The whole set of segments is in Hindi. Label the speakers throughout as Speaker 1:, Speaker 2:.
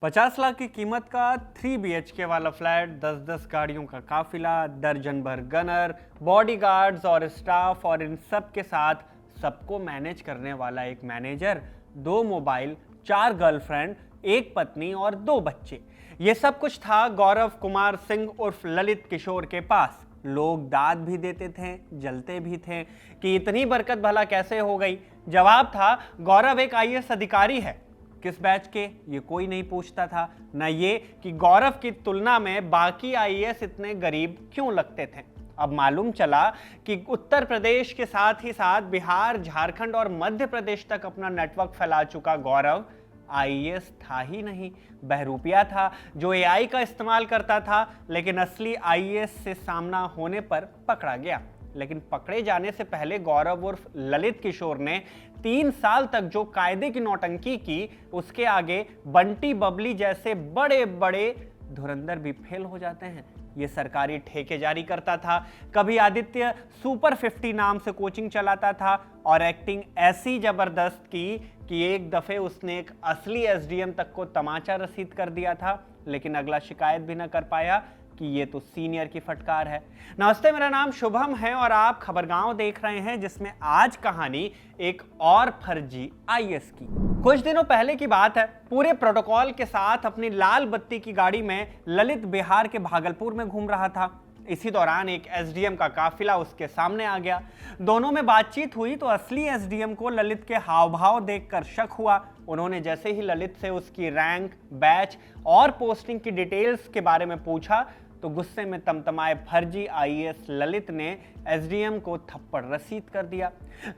Speaker 1: 50 लाख की कीमत का 3 BHK वाला फ्लैट, 10-10 गाड़ियों का काफिला, दर्जन भर गनर, बॉडीगार्ड्स और स्टाफ और इन सब के साथ सबको मैनेज करने वाला एक मैनेजर, 2 मोबाइल, 4 गर्लफ्रेंड, 1 पत्नी और 2 बच्चे। ये सब कुछ था गौरव कुमार सिंह उर्फ ललित किशोर के पास। लोग दाद भी देते थे, जलते भी थे कि इतनी बरकत भला कैसे हो गई। जवाब था, गौरव एक IAS अधिकारी है। किस बैच के, ये कोई नहीं पूछता था। न ये कि गौरव की तुलना में बाकी IAS इतने गरीब क्यों लगते थे। अब मालूम चला कि उत्तर प्रदेश के साथ ही साथ बिहार, झारखंड और मध्य प्रदेश तक अपना नेटवर्क फैला चुका गौरव IAS था ही नहीं, बहरूपिया था जो AI का इस्तेमाल करता था, लेकिन असली IAS से सामना होने पर पकड़ा गया। लेकिन पकड़े जाने से पहले गौरव उर्फ ललित किशोर ने 3 साल तक जो कायदे की नौटंकी की, उसके आगे बंटी बबली जैसे बड़े बड़े धुरंधर भी फेल हो जाते हैं। ये सरकारी ठेके जारी करता था, कभी आदित्य सुपर 50 नाम से कोचिंग चलाता था और एक्टिंग ऐसी जबरदस्त की कि एक दफे उसने एक असली SDM तक को तमाचा रसीद कर दिया था, लेकिन अगला शिकायत भी न कर पाया कि ये तो सीनियर की फटकार है। नमस्ते, मेरा नाम शुभम है और आप खबरगांव देख रहे हैं, जिसमें आज कहानी एक और फर्जी IAS की। कुछ दिनों पहले की बात है, पूरे प्रोटोकॉल के साथ अपनी लाल बत्ती की गाड़ी में ललित बिहार के भागलपुर में घूम रहा था। इसी दौरान एक SDM का काफिला उसके सामने आ गया। दोनों में बातचीत हुई तो असली SDM को ललित के हाव भाव देखकर शक हुआ। उन्होंने जैसे ही ललित से उसकी रैंक, बैच और पोस्टिंग की डिटेल्स के बारे में पूछा तो गुस्से में तमतमाए फर्जी IAS ललित ने SDM को थप्पड़ रसीद कर दिया।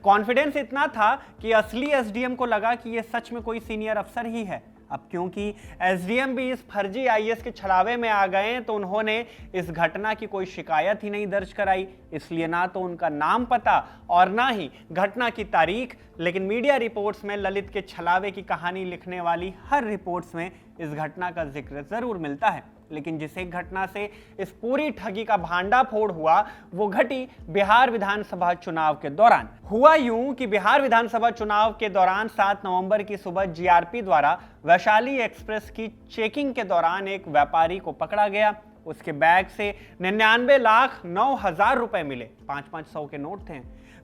Speaker 1: कॉन्फिडेंस इतना था कि असली SDM को लगा कि यह सच में कोई सीनियर अफसर ही है। अब क्योंकि SDM भी इस फर्जी IAS के छलावे में आ गए तो उन्होंने इस घटना की कोई शिकायत ही नहीं दर्ज कराई। इसलिए ना तो उनका नाम पता और ना ही घटना की तारीख, लेकिन मीडिया रिपोर्ट्स में ललित के छलावे की कहानी लिखने वाली हर रिपोर्ट्स में इस घटना का जिक्र जरूर मिलता है। लेकिन जिस एक घटना से इस पूरी ठगी का भांडाफोड़ हुआ, वो घटी बिहार विधानसभा चुनाव के दौरान। हुआ यूं कि बिहार विधानसभा चुनाव के दौरान 7 नवंबर की सुबह GRP द्वारा वैशाली एक्सप्रेस की चेकिंग के दौरान एक व्यापारी को पकड़ा गया। उसके बैग से 99,09,000 रुपए मिले, 500-500 के नोट थे।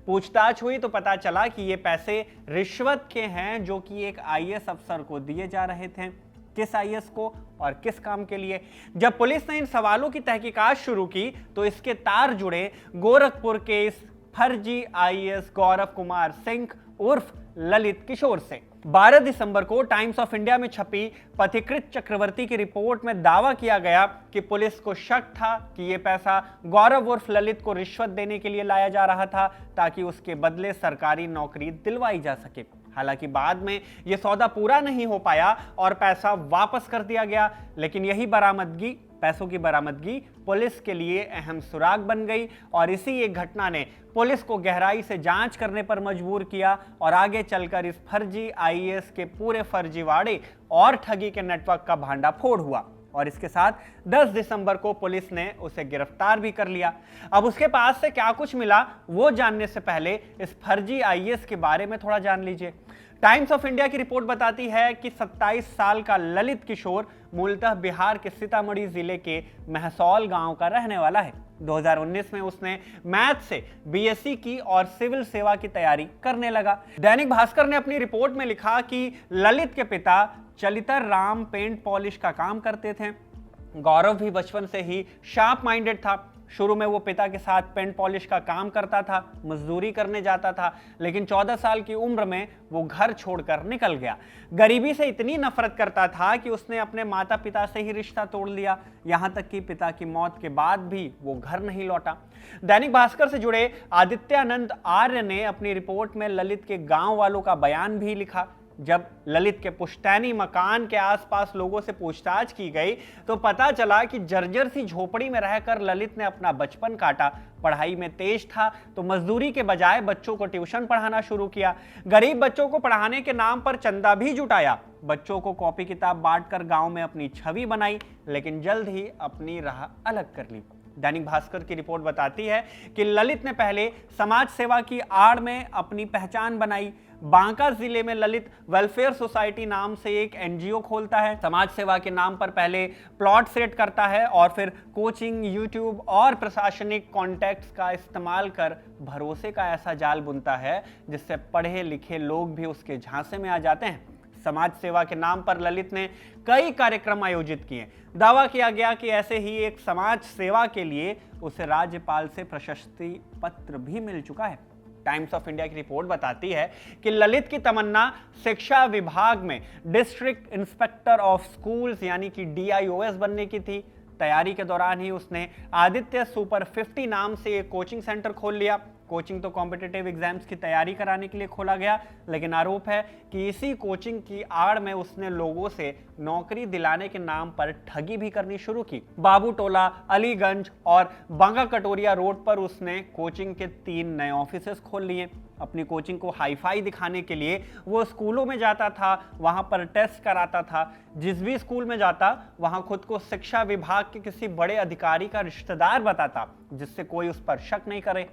Speaker 1: पूछताछ हुई तो पता चला कि ये पैसे रिश्वत के हैं, जो कि एक IAS अफसर को दिए जा रहे थे। किस IAS को और किस काम के लिए? जब पुलिस ने इन सवालों की तहकीकात शुरू की तो इसके तार जुड़े गोरखपुर के इस फर्जी IAS गौरव कुमार सिंह उर्फ ललित किशोर से। 12 दिसंबर को टाइम्स ऑफ इंडिया में छपी पथिकृत चक्रवर्ती की रिपोर्ट में दावा किया गया कि पुलिस को शक था कि यह पैसा गौरव उर्फ ललित को रिश्वत देने के लिए लाया जा रहा था, ताकि उसके बदले सरकारी नौकरी दिलवाई जा सके। हालांकि बाद में यह सौदा पूरा नहीं हो पाया और पैसा वापस कर दिया गया, लेकिन यही बरामदगी, पैसों की बरामदगी पुलिस के लिए अहम सुराग बन गई और इसी एक घटना ने पुलिस को गहराई से जांच करने पर मजबूर किया और आगे चलकर इस फर्जी IAS के पूरे फर्जीवाड़े और ठगी के नेटवर्क का भांडाफोड़ हुआ। और इसके साथ 10 दिसंबर को पुलिस ने उसे गिरफ्तार भी कर लिया। अब उसके पास से क्या कुछ मिला वो जानने से पहले इस फर्जी IAS के बारे में थोड़ा जान लीजिए। टाइम्स ऑफ इंडिया की रिपोर्ट बताती है कि 27 साल का ललित किशोर मूलतः बिहार के सीतामढ़ी जिले के महसौल गांव का रहने वाला है। 2019 में उसने मैथ से BSc की और सिविल सेवा की तैयारी करने लगा। दैनिक भास्कर ने अपनी रिपोर्ट में लिखा कि ललित के पिता चलितर राम पेंट पॉलिश का काम करते थे। गौरव भी बचपन से ही शार्प माइंडेड था। शुरू में वो पिता के साथ पेंट पॉलिश का काम करता था, मजदूरी करने जाता था, लेकिन 14 साल की उम्र में वो घर छोड़कर निकल गया। गरीबी से इतनी नफरत करता था कि उसने अपने माता पिता से ही रिश्ता तोड़ लिया। यहां तक कि पिता की मौत के बाद भी वो घर नहीं लौटा। दैनिक भास्कर से जुड़े आदित्यानंद आर्य ने अपनी रिपोर्ट में ललित के गांव वालों का बयान भी लिखा। जब ललित के पुश्तैनी मकान के आसपास लोगों से पूछताछ की गई तो पता चला कि जर्जर सी झोपड़ी में रहकर ललित ने अपना बचपन काटा। पढ़ाई में तेज था तो मजदूरी के बजाय बच्चों को ट्यूशन पढ़ाना शुरू किया। गरीब बच्चों को पढ़ाने के नाम पर चंदा भी जुटाया। बच्चों को कॉपी किताब बांटकर गांव में अपनी छवि बनाई, लेकिन जल्द ही अपनी राह अलग कर ली। दैनिक भास्कर की रिपोर्ट बताती है कि ललित ने पहले समाज सेवा की आड़ में अपनी पहचान बनाई। बांका जिले में ललित वेलफेयर सोसाइटी नाम से एक एनजीओ खोलता है। समाज सेवा के नाम पर पहले प्लॉट सेट करता है और फिर कोचिंग, यूट्यूब और प्रशासनिक कॉन्टैक्ट्स का इस्तेमाल कर भरोसे का ऐसा जाल बुनता है जिससे पढ़े लिखे लोग भी उसके झांसे में आ जाते हैं। समाज सेवा के नाम पर ललित ने कई कार्यक्रम आयोजित किए। दावा किया गया कि ऐसे ही एक समाज सेवा के लिए उसे राज्यपाल से प्रशस्ति पत्र भी मिल चुका है। टाइम्स ऑफ इंडिया की रिपोर्ट बताती है कि ललित की तमन्ना शिक्षा विभाग में डिस्ट्रिक्ट इंस्पेक्टर ऑफ स्कूल्स यानी कि DIOS बनने की थी। तैयारी के दौरान ही उसने आदित्य सुपर 50 नाम से एक कोचिंग सेंटर खोल लिया। कोचिंग तो कॉम्पिटिटिव एग्जाम्स की तैयारी कराने के लिए खोला गया, लेकिन आरोप है कि इसी कोचिंग की आड़ में उसने लोगों से नौकरी दिलाने के नाम पर ठगी भी करनी शुरू की। बाबू टोला, अलीगंज और बांका कटोरिया रोड पर उसने कोचिंग के 3 नए ऑफिसेस खोल लिए। अपनी कोचिंग को हाईफाई दिखाने के लिए वो स्कूलों में जाता था, वहां पर टेस्ट कराता था। जिस भी स्कूल में जाता वहां खुद को शिक्षा विभाग के किसी बड़े अधिकारी का रिश्तेदार बताता, जिससे कोई उस पर शक नहीं करे।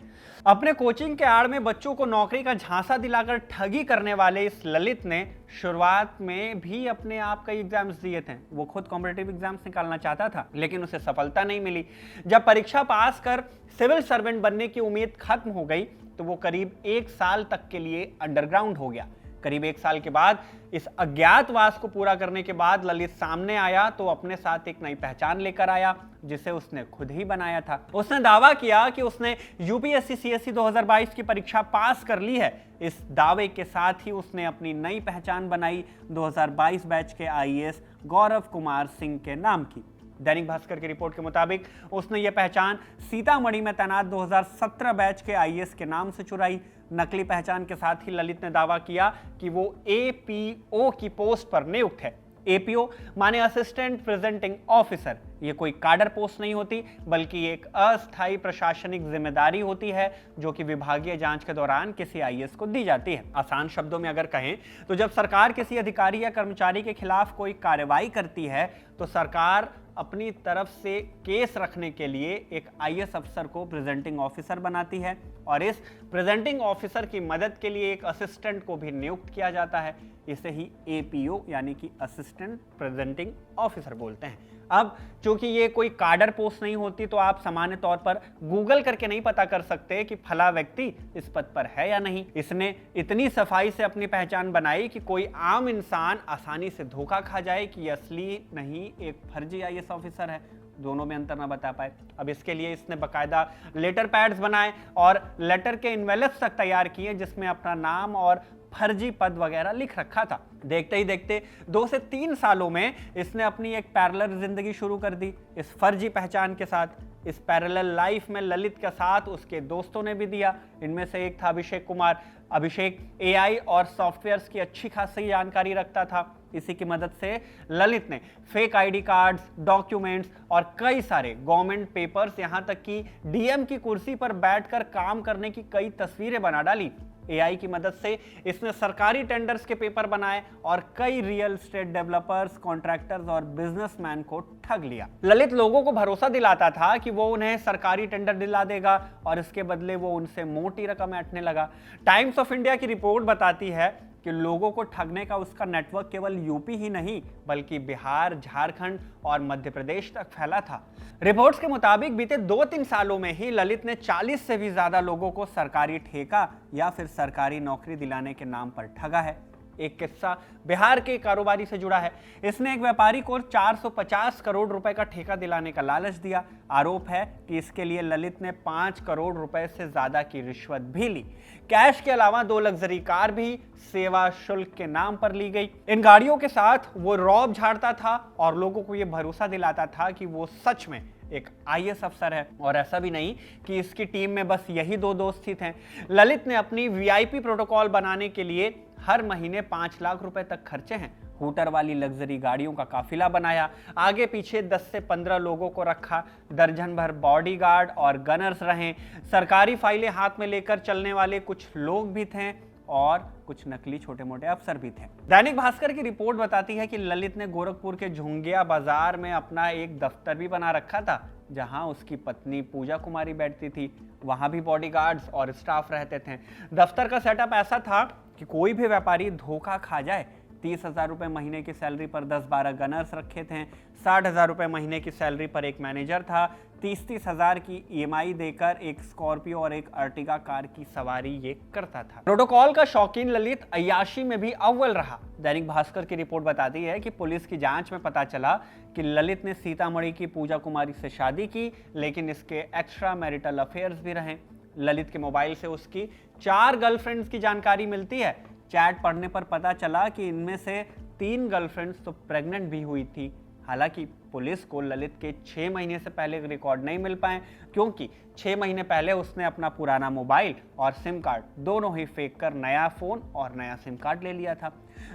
Speaker 1: अपने कोचिंग के आड़ में बच्चों को नौकरी का झांसा दिलाकर ठगी करने वाले इस ललित ने शुरुआत में भी अपने आप कई एग्जाम्स दिए थे। वो खुद कॉम्पिटिटिव एग्जाम्स निकालना चाहता था, लेकिन उसे सफलता नहीं मिली। जब परीक्षा पास कर सिविल सर्वेंट बनने की उम्मीद खत्म हो गई तो वो करीब 1 साल तक के लिए अंडरग्राउंड हो गया। करीब 1 साल के बाद इस अज्ञातवास को पूरा करने के बाद ललित सामने आया तो अपने साथ एक नई पहचान लेकर आया, जिसे उसने खुद ही बनाया था। उसने दावा किया कि उसने UPSC CSE 2022 की परीक्षा पास कर ली है। इस दावे के साथ ही उसने अपनी नई पहचान बनाई 2022 बैच के IAS गौरव कुमार सिंह के नाम की। दैनिक भास्कर की रिपोर्ट के मुताबिक उसने यह पहचान सीतामढ़ी में तैनात 2017 बैच के IAS के नाम से चुराई। नकली पहचान के साथ ही ललित ने दावा किया कि वो APO की पोस्ट पर नियुक्त है। APO माने असिस्टेंट प्रेजेंटिंग ऑफिसर। ये कोई काडर पोस्ट नहीं होती, बल्कि एक अस्थायी प्रशासनिक जिम्मेदारी होती है जो कि विभागीय जांच के दौरान किसी IAS को दी जाती है। आसान शब्दों में अगर कहें तो जब सरकार किसी अधिकारी या कर्मचारी के खिलाफ कोई कार्रवाई करती है तो सरकार अपनी तरफ से केस रखने के लिए एक IAS अफसर को प्रेजेंटिंग ऑफिसर बनाती है और इस प्रेजेंटिंग ऑफिसर की मदद के लिए एक असिस्टेंट को भी नियुक्त किया जाता है। इसे ही APO यानी कि असिस्टेंट प्रेजेंटिंग ऑफिसर बोलते हैं। अब चूंकि ये कोई काडर पोस्ट नहीं होती तो आप सामान्य तौर पर गूगल करके नहीं पता कर सकते कि फला व्यक्ति इस पद पर है या नहीं। इसने इतनी सफाई से अपनी पहचान बनाई कि कोई आम इंसान आसानी से धोखा खा जाए कि असली नहीं एक फर्जी IAS ऑफिसर है, दोनों में अंतर ना बता पाए। अब इसके लिए इसने बकायदा लेटर पैड्स बनाए और लेटर के इन्वेलप्स तक तैयार किए जिसमें अपना नाम और फर्जी पद वगैरह लिख रखा था। देखते ही देखते 2 से 3 सालों में इसने अपनी एक पैरेलल जिंदगी शुरू कर दी इस फर्जी पहचान के साथ। इस पैरेलल लाइफ में ललित का साथ उसके दोस्तों ने भी दिया। इनमें से एक था अभिषेक कुमार। अभिषेक AI और सॉफ्टवेयर्स की अच्छी खासी जानकारी रखता था। इसी की मदद से ललित ने फेक ID कार्ड्स, डॉक्यूमेंट्स और कई सारे गवर्नमेंट पेपर्स, यहां तक कि DM की कुर्सी पर बैठकर काम करने की कई तस्वीरें बना डाली। AI की मदद से इसने सरकारी टेंडर्स के पेपर बनाए और कई रियल एस्टेट डेवलपर्स, कॉन्ट्रैक्टर्स और बिजनेसमैन को ठग लिया। ललित लोगों को भरोसा दिलाता था कि वो उन्हें सरकारी टेंडर दिला देगा और इसके बदले वो उनसे मोटी रकम ऐंठने लगा। टाइम्स ऑफ इंडिया की रिपोर्ट बताती है कि लोगों को ठगने का उसका नेटवर्क केवल यूपी ही नहीं बल्कि बिहार, झारखंड और मध्य प्रदेश तक फैला था। रिपोर्ट्स के मुताबिक बीते 2-3 सालों में ही ललित ने 40 से भी ज्यादा लोगों को सरकारी ठेका या फिर सरकारी नौकरी दिलाने के नाम पर ठगा है। एक किस्सा बिहार के कारोबारी से जुड़ा है। इसने एक व्यापारी को 450 करोड़ रुपए का ठेका दिलाने का लालच दिया। आरोप है कि इसके लिए ललित ने 5 करोड़ रुपए से ज्यादा की रिश्वत भी ली। कैश के अलावा 2 लग्जरी कार भी सेवा शुल्क के नाम पर ली गई। इन गाड़ियों के साथ वो रौब झाड़ता था और लोगों को यह भरोसा दिलाता था कि वो सच में एक IAS अफसर है। और ऐसा भी नहीं कि इसकी टीम में बस यही 2 दोस्त ही थे। ललित ने अपनी VIP प्रोटोकॉल बनाने के लिए हर महीने 5 लाख रुपए तक खर्चे हैं। हूटर वाली लग्जरी गाड़ियों का काफिला बनाया, आगे पीछे 10 से 15 लोगों को रखा, दर्जन भर बॉडीगार्ड और गनर्स रहे। सरकारी फाइलें हाथ में लेकर चलने वाले कुछ लोग भी थे और कुछ नकली छोटे मोटे अफसर भी थे। दैनिक भास्कर की रिपोर्ट बताती है कि ललित ने गोरखपुर के झुंगिया बाजार में अपना एक दफ्तर भी बना रखा था जहां उसकी पत्नी पूजा कुमारी बैठती थी। वहां भी बॉडीगार्ड्स और स्टाफ रहते थे। दफ्तर का सेटअप ऐसा था कि कोई भी व्यापारी धोखा खा जाए। 30,000 रुपये महीने की सैलरी पर 10-12 गनर्स रखे थे, 60,000 रुपये महीने की सैलरी पर एक मैनेजर था, 30,000 की EMI देकर एक स्कॉर्पियो और एक अर्टिगा कार की सवारी ये करता था। प्रोटोकॉल का शौकीन ललित अय्याशी में भी अव्वल रहा। दैनिक भास्कर की रिपोर्ट बताती है कि पुलिस की जांच में पता चला कि ललित ने सीतामढ़ी की पूजा कुमारी से शादी की, लेकिन इसके एक्स्ट्रा मैरिटल अफेयर्स भी रहे। ललित के मोबाइल से उसकी 4 गर्लफ्रेंड्स की जानकारी मिलती है। चैट पढ़ने पर पता चला कि इनमें से 3 गर्लफ्रेंड्स तो प्रेग्नेंट भी हुई थी। हालांकि पुलिस को ललित के 6 महीने से पहले रिकॉर्ड नहीं मिल पाए, क्योंकि 6 महीने पहले उसने अपना पुराना मोबाइल और सिम कार्ड दोनों ही फेंक कर नया फोन और नया सिम कार्ड ले लिया था।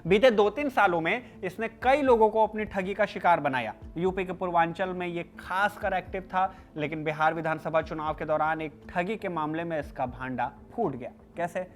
Speaker 1: बीते 2-3 सालों में इसने कई लोगों को अपनी ठगी का शिकार बनाया। यूपी के पूर्वांचल में ये खासकर एक्टिव था, लेकिन बिहार विधानसभा चुनाव के दौरान एक ठगी के मामले में इसका भांडा फूट गया। कैसे?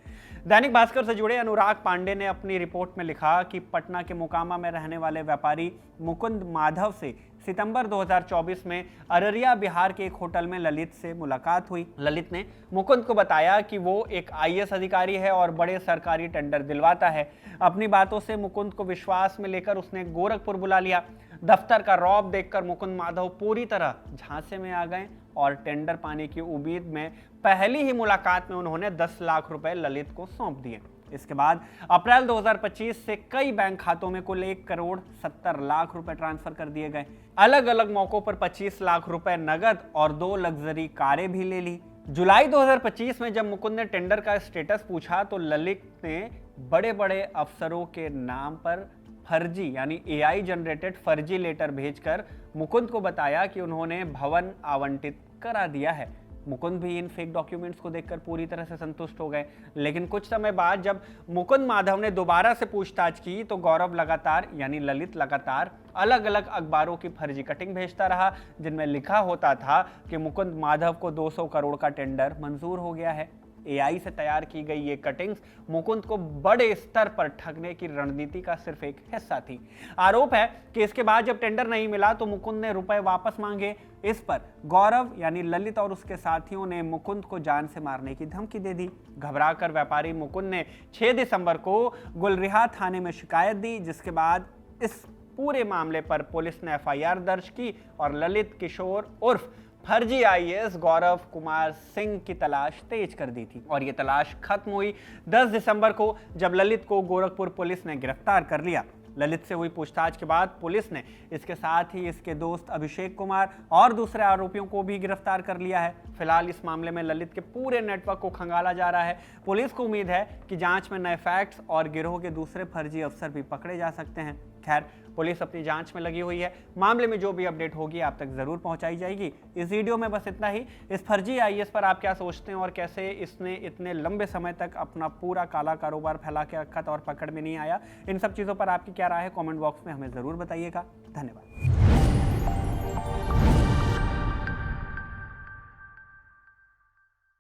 Speaker 1: दैनिक भास्कर से जुड़े अनुराग पांडे ने अपनी रिपोर्ट में लिखा कि पटना के मोकामा में रहने वाले व्यापारी मुकुंद माधव से सितंबर 2024 में अररिया बिहार के एक होटल में ललित से मुलाकात हुई। ललित ने मुकुंद को बताया कि वो एक IAS अधिकारी है और बड़े सरकारी टेंडर दिलवाता है। अपनी बातों से मुकुंद को विश्वास में लेकर उसने गोरखपुर बुला लिया। दफ्तर का रौब देखकर मुकुंद माधव पूरी तरह झांसे में आ गए और टेंडर पाने की उम्मीद में पहली ही मुलाकात में उन्होंने 10 लाख रुपए ललित को सौंप दिए। इसके बाद अप्रैल 2025 से कई बैंक खातों में कुल 1 करोड़ 70 लाख रुपए ट्रांसफर कर दिए गए। अलग अलग मौकों पर 25 लाख रुपए नगद और 2 लग्जरी कारें भी ले ली। जुलाई 2025 में जब मुकुंद ने टेंडर का स्टेटस पूछा तो ललित ने बड़े बड़े अफसरों के नाम पर फर्जी यानी AI जनरेटेड फर्जी लेटर भेजकर मुकुंद को बताया कि उन्होंने भवन आवंटित करा दिया है। मुकुंद भी इन फेक डॉक्यूमेंट्स को देखकर पूरी तरह से संतुष्ट हो गए। लेकिन कुछ समय बाद जब मुकुंद माधव ने दोबारा से पूछताछ की तो गौरव लगातार यानी ललित लगातार अलग अलग अखबारों की फर्जी कटिंग भेजता रहा, जिनमें लिखा होता था कि मुकुंद माधव को 200 करोड़ का टेंडर मंजूर हो गया है। AI से तैयार की गई ये कटिंग्स मुकुंद को बड़े स्तर पर ठगने की रणनीति का सिर्फ एक हिस्सा थी। आरोप है कि इसके बाद जब टेंडर नहीं मिला तो मुकुंद ने रुपए वापस मांगे। इस पर गौरव यानी ललित और उसके साथियों ने मुकुंद को जान से मारने की धमकी दे दी। घबराकर व्यापारी मुकुंद ने 6 दिसंबर को गुलरिहा थाने में शिकायत दी, जिसके बाद इस पूरे मामले पर पुलिस ने FIR दर्ज की और ललित किशोर उर्फ फर्जी IAS गौरव कुमार सिंह की तलाश तेज कर दी थी। और ये तलाश खत्म हुई 10 दिसंबर को जब ललित को गोरखपुर पुलिस ने गिरफ्तार कर लिया। ललित से हुई पूछताछ के बाद पुलिस ने इसके साथ ही इसके दोस्त अभिषेक कुमार और दूसरे आरोपियों को भी गिरफ्तार कर लिया है। फिलहाल इस मामले में ललित के पूरे नेटवर्क को खंगाला जा रहा है। पुलिस को उम्मीद है कि जांच में नए फैक्ट्स और गिरोह के दूसरे फर्जी अफसर भी पकड़े जा सकते हैं। खैर, पुलिस अपनी जांच में लगी हुई है। मामले में जो भी अपडेट होगी आप तक जरूर पहुंचाई जाएगी। इस वीडियो में बस इतना ही। इस फर्जी IAS पर आप क्या सोचते हैं और कैसे इसने इतने लंबे समय तक अपना पूरा काला कारोबार फैला के रखा था और पकड़ में नहीं आया, इन सब चीज़ों पर आपकी क्या राय है कमेंट बॉक्स में हमें ज़रूर बताइएगा। धन्यवाद।